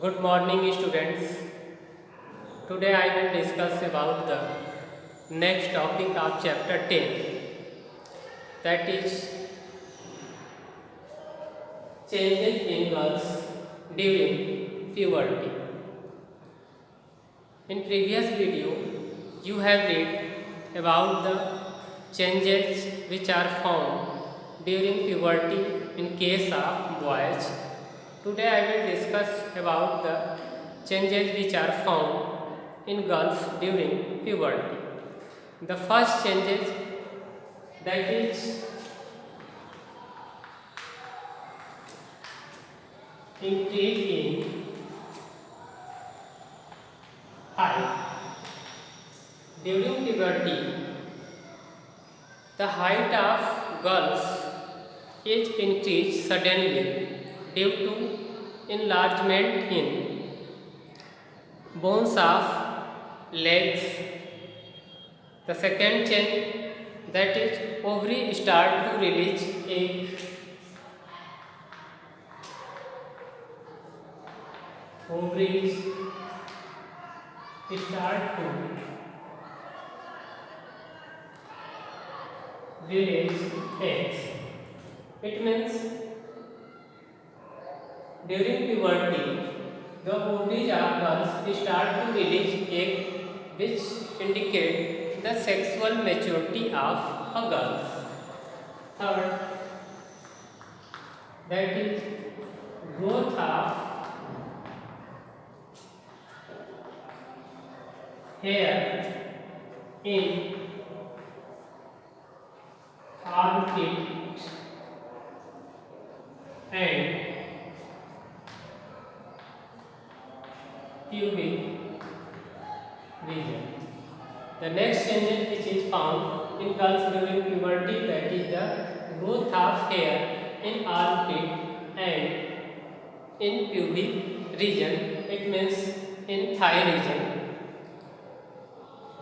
Good morning, students. Today I will discuss about the next topic of chapter 10, that is changes in girls during puberty. In previous video, you have read about the changes which are found during puberty in case of boys. Today I will discuss about the changes which are found in girls during puberty. The first changes, that is increase in height. During puberty, the height of girls is increased suddenly due to enlargement in bones of legs. The second change, that is ovary start to release egg. Ovaries start to release eggs. It means during puberty, the ovaries of girls start to release egg, which indicate the sexual maturity of a girl. Third, that is growth of hair in armpit and pubic region. The next change which is found in girls during puberty, that is the growth of hair in armpit and in pubic region. It means in thigh region.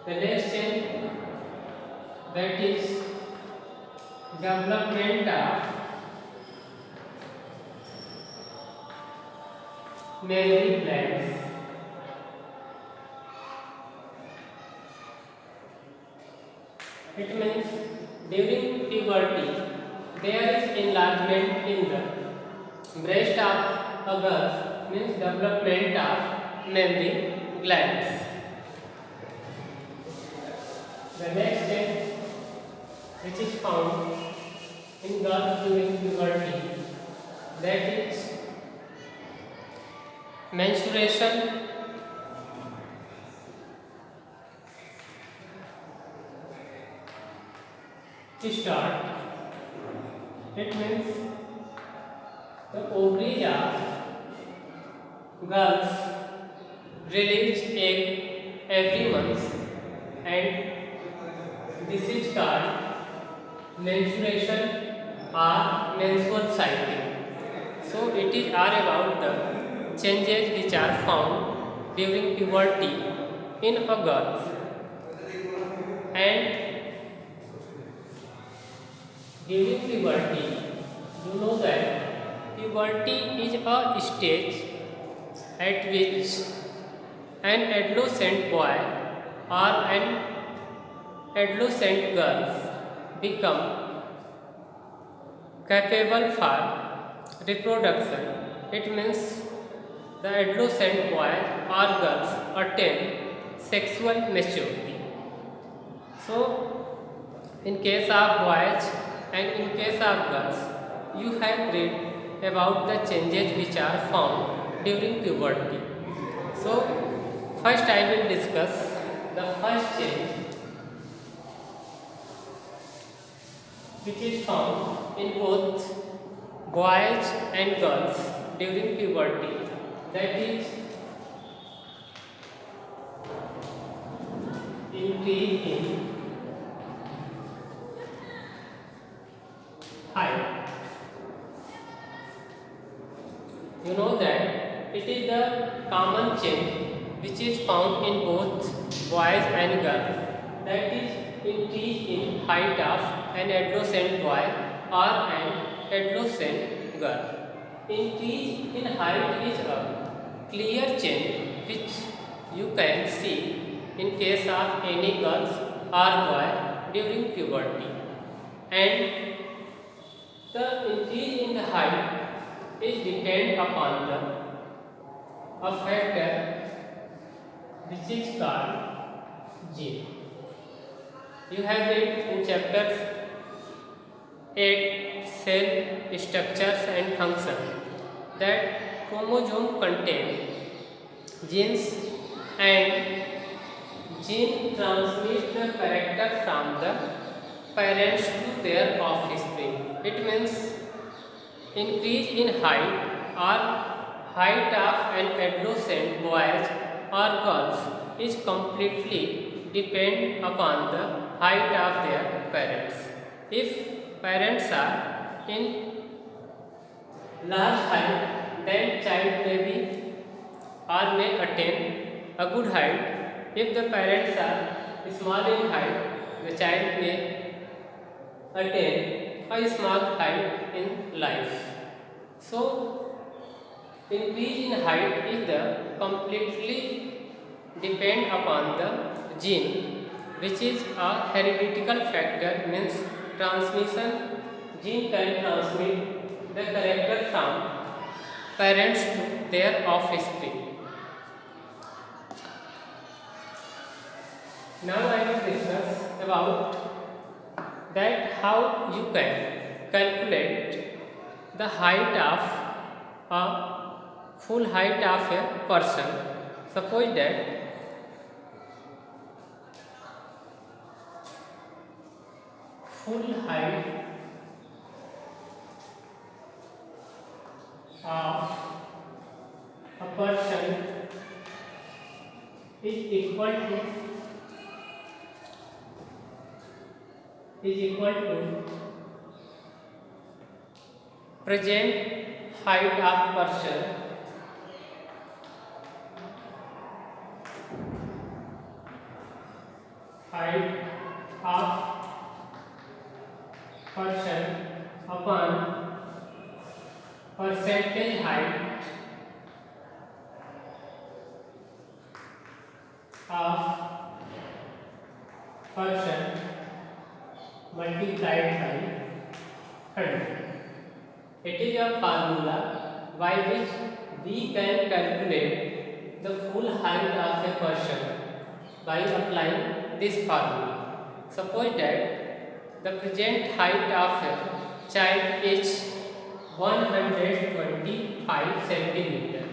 The next change, that is development of mammary glands. It means during puberty there is enlargement in the breast of a girl, means development of mammary glands. The next change which is found in girls during puberty, that is menstruation start. It means the ovaries of girls release egg every month, and this is called menstruation or menstrual cycle. So it is all about the changes which are found during puberty in a girl. And during puberty, you know that puberty is a stage at which an adolescent boy or an adolescent girl become capable for reproduction. It means the adolescent boy or girls attain sexual maturity. So, in case of boys and in case of girls, you have read about the changes which are found during puberty. So, first I will discuss the first change which is found in both boys and girls during puberty, that is increase in height. You know that it is the common change which is found in both boys and girls, that is increase in height of an adolescent boy or an adolescent girl. Increase in height is a clear change which you can see in case of any girls or boy during puberty. And the increase in the height is depend upon the a factor which is called gene. You have read in chapters 8 cell structures and function that chromosome contain genes and gene transmit the character from the parents to their offspring. It means increase in height or height of an adolescent boys or girls is completely depend upon the height of their parents. If parents are in large height, then child may be or may attain a good height. If the parents are small in height, the child may attain a small height in life. So, increase in height is the completely depend upon the gene, which is a hereditary factor, means transmission. Gene can transmit the character from parents to their offspring. Now I will discuss about that how you can calculate the height of a full height of a person. Suppose that full height of a person is equal to present height of person upon percentage height of person multiplied by 100. It is a formula by which we can calculate the full height of a person by applying this formula. Suppose that the present height of a child is 125 centimeter.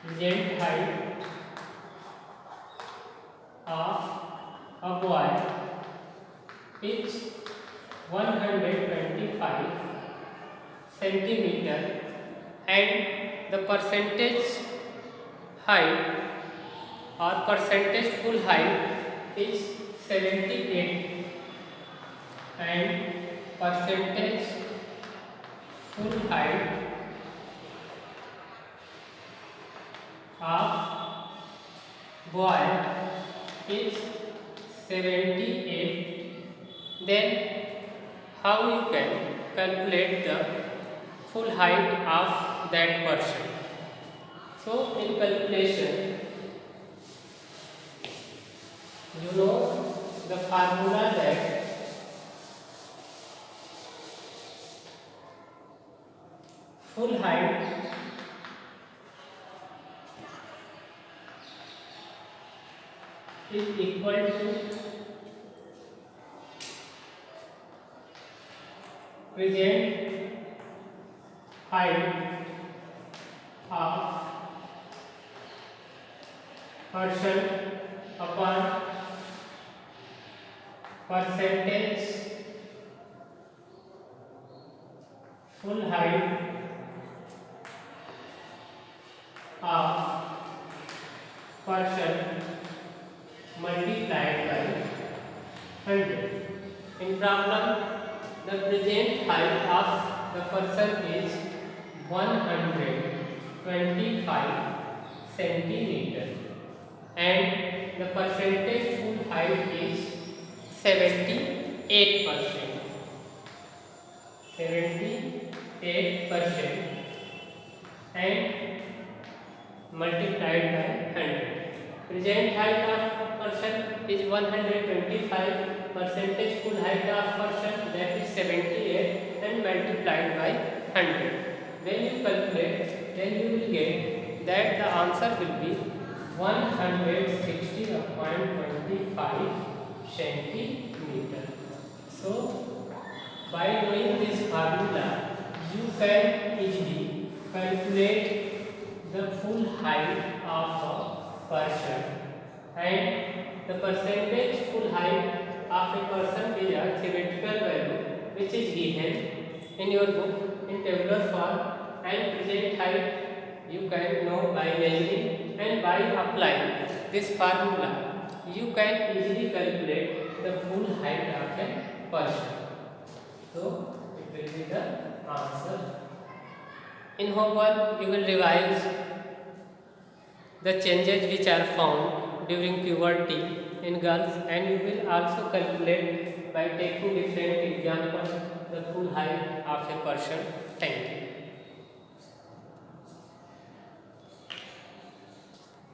Present height of a boy is 125 centimeter and the percentage height or percentage full height is 78 and percentage full height of boy is 78. Then how you can calculate the full height of that person? So in calculation, you know the formula that full height is equal to present height of person upon percentage full height of person multiplied by 100. In problem, the present height of the person is 125 centimeter and the percentage full height is 78%. 78% and multiplied by 100. Present height of person is 125, percentage full height of person that is 78 and multiplied by 100. When you calculate, then you will get that the answer will be 160.25 centimeter. So by knowing this formula, you can easily calculate the full height of a person, and the percentage full height of a person is a theoretical value which is given in your book in tabular form, and present height you can know by measuring, and by applying this formula you can easily calculate the full height of a person. So it will be the answer. In homework you will revise the changes which are found during puberty in girls, and you will also calculate by taking different examples the full height of a person. Thank you.